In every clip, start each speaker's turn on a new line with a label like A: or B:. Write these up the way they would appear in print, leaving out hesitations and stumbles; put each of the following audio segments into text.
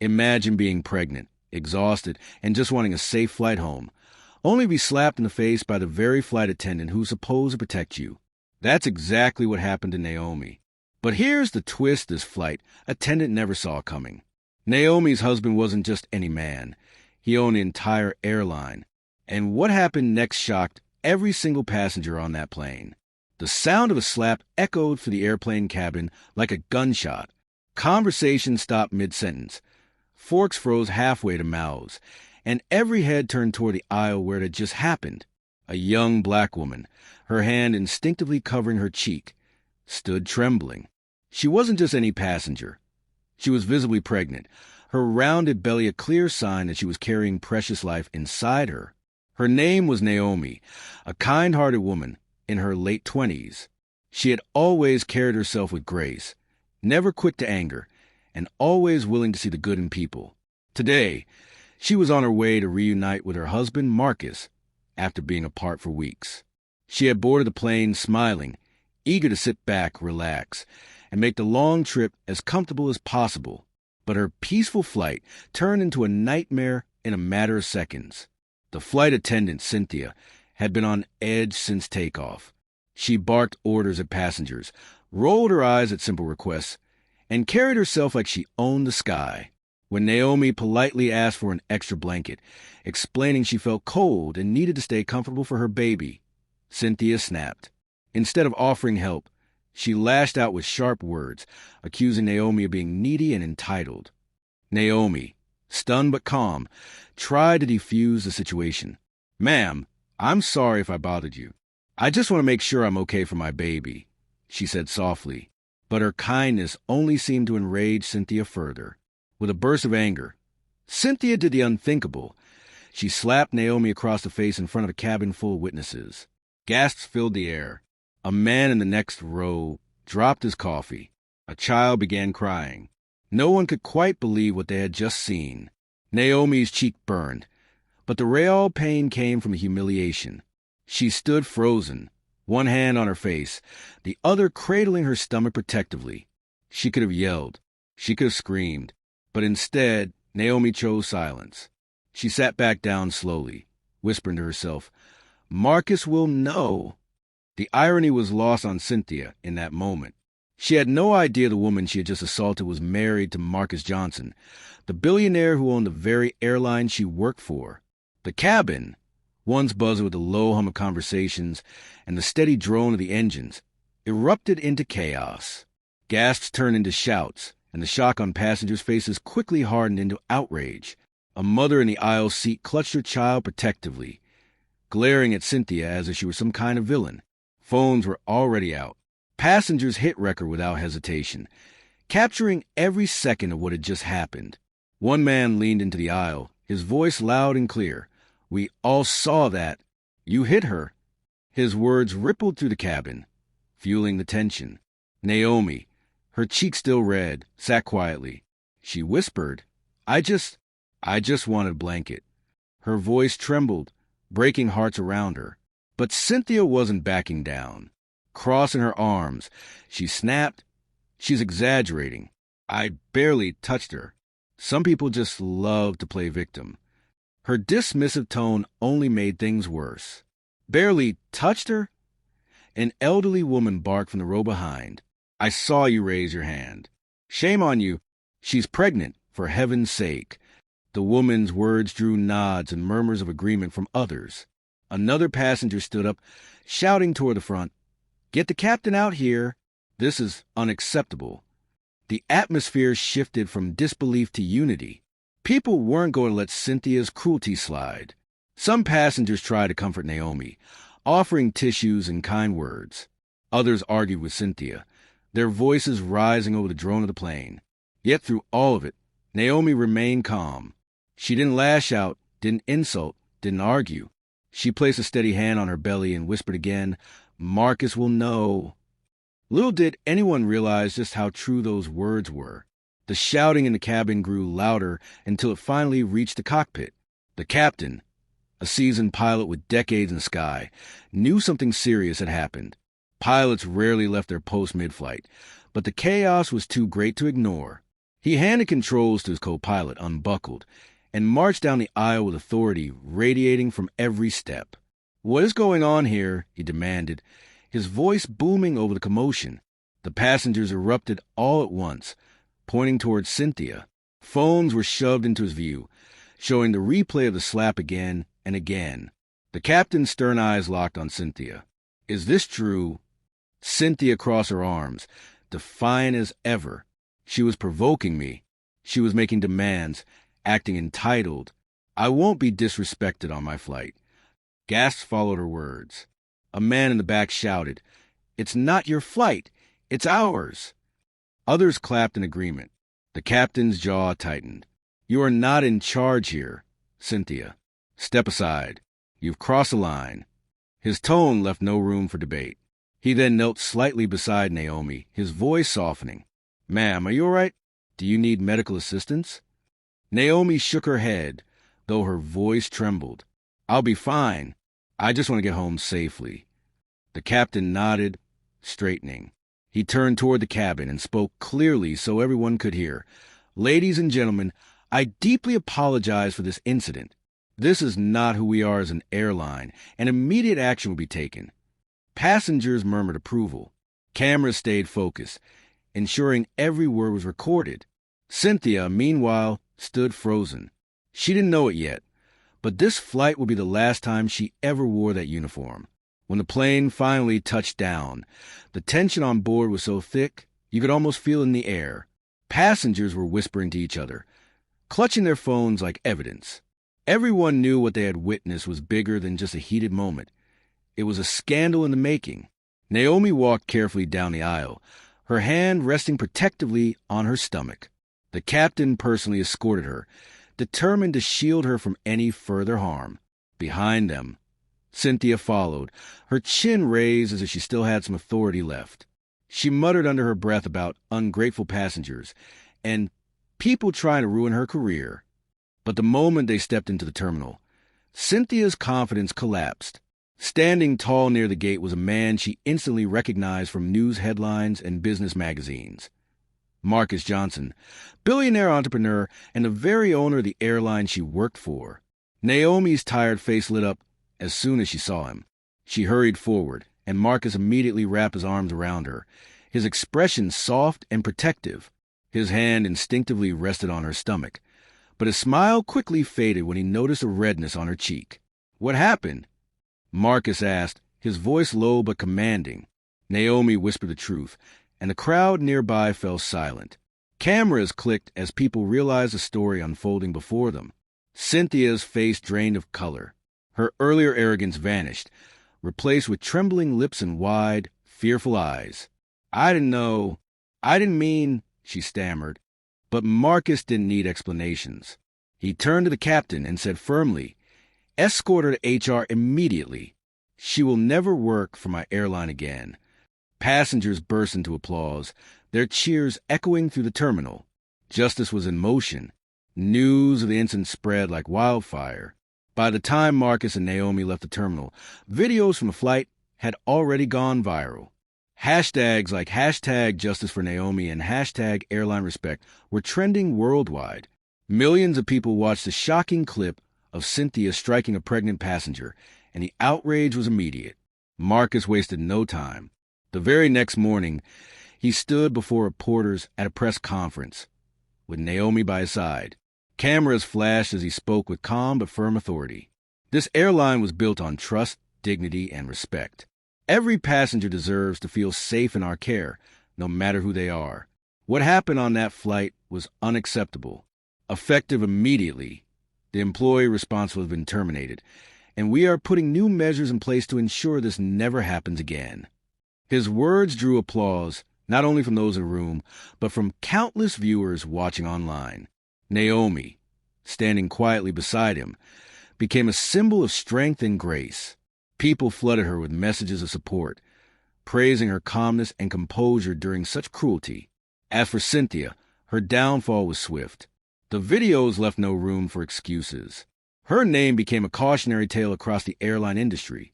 A: Imagine being pregnant, exhausted, and just wanting a safe flight home, only to be slapped in the face by the very flight attendant who's supposed to protect you. That's exactly what happened to Naomi. But here's the twist this flight attendant never saw coming. Naomi's husband wasn't just any man. He owned an entire airline. And what happened next shocked every single passenger on that plane. The sound of a slap echoed through the airplane cabin like a gunshot. Conversation stopped mid-sentence. Forks froze halfway to mouths, and every head turned toward the aisle where it had just happened. A young black woman, her hand instinctively covering her cheek, stood trembling. She wasn't just any passenger. She was visibly pregnant, her rounded belly a clear sign that she was carrying precious life inside her. Her name was Naomi, a kind-hearted woman in her late 20s. She had always carried herself with grace, never quick to anger, and always willing to see the good in people. Today, she was on her way to reunite with her husband, Marcus, after being apart for weeks. She had boarded the plane smiling, eager to sit back, relax, and make the long trip as comfortable as possible. But her peaceful flight turned into a nightmare in a matter of seconds. The flight attendant, Cynthia, had been on edge since takeoff. She barked orders at passengers, rolled her eyes at simple requests, and carried herself like she owned the sky. When Naomi politely asked for an extra blanket, explaining she felt cold and needed to stay comfortable for her baby, Cynthia snapped. Instead of offering help, she lashed out with sharp words, accusing Naomi of being needy and entitled. Naomi, stunned but calm, tried to defuse the situation. "Ma'am, I'm sorry if I bothered you. I just want to make sure I'm okay for my baby," she said softly. But her kindness only seemed to enrage Cynthia further. With a burst of anger, Cynthia did the unthinkable. She slapped Naomi across the face in front of a cabin full of witnesses. Gasps filled the air. A man in the next row dropped his coffee. A child began crying. No one could quite believe what they had just seen. Naomi's cheek burned, but the real pain came from humiliation. She stood frozen, one hand on her face, the other cradling her stomach protectively. She could have yelled. She could have screamed. But instead, Naomi chose silence. She sat back down slowly, whispering to herself, "Marcus will know." The irony was lost on Cynthia in that moment. She had no idea the woman she had just assaulted was married to Marcus Johnson, the billionaire who owned the very airline she worked for. The cabin, once buzzing with the low hum of conversations and the steady drone of the engines, erupted into chaos. Gasps turned into shouts, and the shock on passengers' faces quickly hardened into outrage. A mother in the aisle seat clutched her child protectively, glaring at Cynthia as if she were some kind of villain. Phones were already out. Passengers hit record without hesitation, capturing every second of what had just happened. One man leaned into the aisle, his voice loud and clear. "We all saw that. You hit her." His words rippled through the cabin, fueling the tension. Naomi, her cheeks still red, sat quietly. She whispered, I just wanted a blanket." Her voice trembled, breaking hearts around her. But Cynthia wasn't backing down. Crossing her arms, she snapped, "She's exaggerating. I barely touched her. Some people just love to play victim." Her dismissive tone only made things worse. "Barely touched her?" An elderly woman barked from the row behind. "I saw you raise your hand. Shame on you. She's pregnant, for heaven's sake." The woman's words drew nods and murmurs of agreement from others. Another passenger stood up, shouting toward the front, "Get the captain out here. This is unacceptable." The atmosphere shifted from disbelief to unity. People weren't going to let Cynthia's cruelty slide. Some passengers tried to comfort Naomi, offering tissues and kind words. Others argued with Cynthia, their voices rising over the drone of the plane. Yet through all of it, Naomi remained calm. She didn't lash out, didn't insult, didn't argue. She placed a steady hand on her belly and whispered again, "Marcus will know." Little did anyone realize just how true those words were. The shouting in the cabin grew louder until it finally reached the cockpit. The captain, a seasoned pilot with decades in the sky, knew something serious had happened. Pilots rarely left their post mid-flight, but the chaos was too great to ignore. He handed controls to his co-pilot, unbuckled, and marched down the aisle with authority radiating from every step. "What is going on here?" he demanded, his voice booming over the commotion. The passengers erupted all at once, pointing towards Cynthia. Phones were shoved into his view, showing the replay of the slap again and again. The captain's stern eyes locked on Cynthia. "Is this true?" Cynthia crossed her arms, defiant as ever. She was provoking me. She was making demands, acting entitled. "I won't be disrespected on my flight." Gasps followed her words. A man in the back shouted, "It's not your flight. It's ours." Others clapped in agreement. The captain's jaw tightened. "You are not in charge here, Cynthia. Step aside. You've crossed a line." His tone left no room for debate. He then knelt slightly beside Naomi, his voice softening. "Ma'am, are you all right? Do you need medical assistance?" Naomi shook her head, though her voice trembled. "I'll be fine. I just want to get home safely." The captain nodded, straightening. He turned toward the cabin and spoke clearly so everyone could hear. "Ladies and gentlemen, I deeply apologize for this incident. This is not who we are as an airline, and immediate action will be taken." Passengers murmured approval. Cameras stayed focused, ensuring every word was recorded. Cynthia, meanwhile, stood frozen. She didn't know it yet, but this flight would be the last time she ever wore that uniform. When the plane finally touched down, the tension on board was so thick you could almost feel it in the air. Passengers were whispering to each other, clutching their phones like evidence. Everyone knew what they had witnessed was bigger than just a heated moment. It was a scandal in the making. Naomi walked carefully down the aisle, her hand resting protectively on her stomach. The captain personally escorted her, determined to shield her from any further harm. Behind them, Cynthia followed, her chin raised as if she still had some authority left. She muttered under her breath about ungrateful passengers and people trying to ruin her career. But the moment they stepped into the terminal, Cynthia's confidence collapsed. Standing tall near the gate was a man she instantly recognized from news headlines and business magazines. Marcus Johnson, billionaire entrepreneur and the very owner of the airline she worked for. Naomi's tired face lit up as soon as she saw him. She hurried forward, and Marcus immediately wrapped his arms around her, his expression soft and protective. His hand instinctively rested on her stomach, but his smile quickly faded when he noticed a redness on her cheek. "What happened?" Marcus asked, his voice low but commanding. Naomi whispered the truth, and the crowd nearby fell silent. Cameras clicked as people realized the story unfolding before them. Cynthia's face drained of color. Her earlier arrogance vanished, replaced with trembling lips and wide, fearful eyes. "I didn't know. I didn't mean," she stammered. But Marcus didn't need explanations. He turned to the captain and said firmly, "Escort her to HR immediately. She will never work for my airline again." Passengers burst into applause, their cheers echoing through the terminal. Justice was in motion. News of the incident spread like wildfire. By the time Marcus and Naomi left the terminal, videos from the flight had already gone viral. Hashtags like #JusticeForNaomi and #AirlineRespect were trending worldwide. Millions of people watched the shocking clip of Cynthia striking a pregnant passenger, and the outrage was immediate. Marcus wasted no time. The very next morning, he stood before reporters at a press conference, with Naomi by his side. Cameras flashed as he spoke with calm but firm authority. This airline was built on trust, dignity, and respect. Every passenger deserves to feel safe in our care, no matter who they are. What happened on that flight was unacceptable. Effective immediately, the employee responsible has been terminated, and we are putting new measures in place to ensure this never happens again. His words drew applause, not only from those in the room, but from countless viewers watching online. Naomi, standing quietly beside him, became a symbol of strength and grace. People flooded her with messages of support, praising her calmness and composure during such cruelty. As for Cynthia, her downfall was swift. The videos left no room for excuses. Her name became a cautionary tale across the airline industry,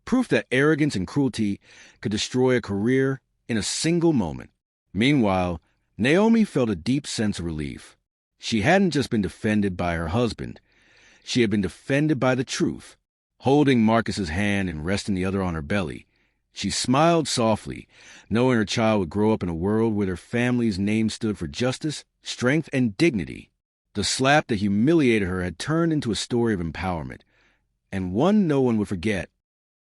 A: proof that arrogance and cruelty could destroy a career in a single moment. Meanwhile, Naomi felt a deep sense of relief. She hadn't just been defended by her husband. She had been defended by the truth. Holding Marcus's hand and resting the other on her belly, she smiled softly, knowing her child would grow up in a world where their family's name stood for justice, strength, and dignity. The slap that humiliated her had turned into a story of empowerment, and one no one would forget.